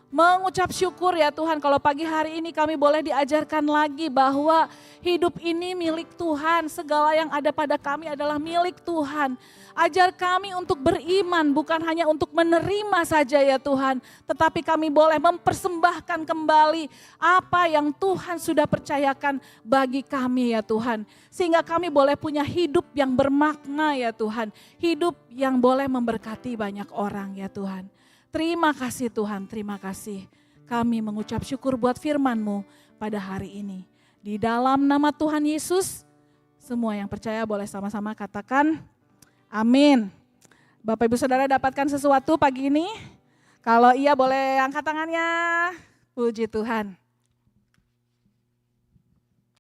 Mengucap syukur ya Tuhan kalau pagi hari ini kami boleh diajarkan lagi bahwa hidup ini milik Tuhan, segala yang ada pada kami adalah milik Tuhan. Ajar kami untuk beriman bukan hanya untuk menerima saja ya Tuhan, tetapi kami boleh mempersembahkan kembali apa yang Tuhan sudah percayakan bagi kami ya Tuhan. Sehingga kami boleh punya hidup yang bermakna ya Tuhan, hidup yang boleh memberkati banyak orang ya Tuhan. Terima kasih Tuhan, terima kasih. Kami mengucap syukur buat firman-Mu pada hari ini. Di dalam nama Tuhan Yesus, semua yang percaya boleh sama-sama katakan amin. Bapak Ibu Saudara dapatkan sesuatu pagi ini? Kalau iya boleh angkat tangannya, puji Tuhan.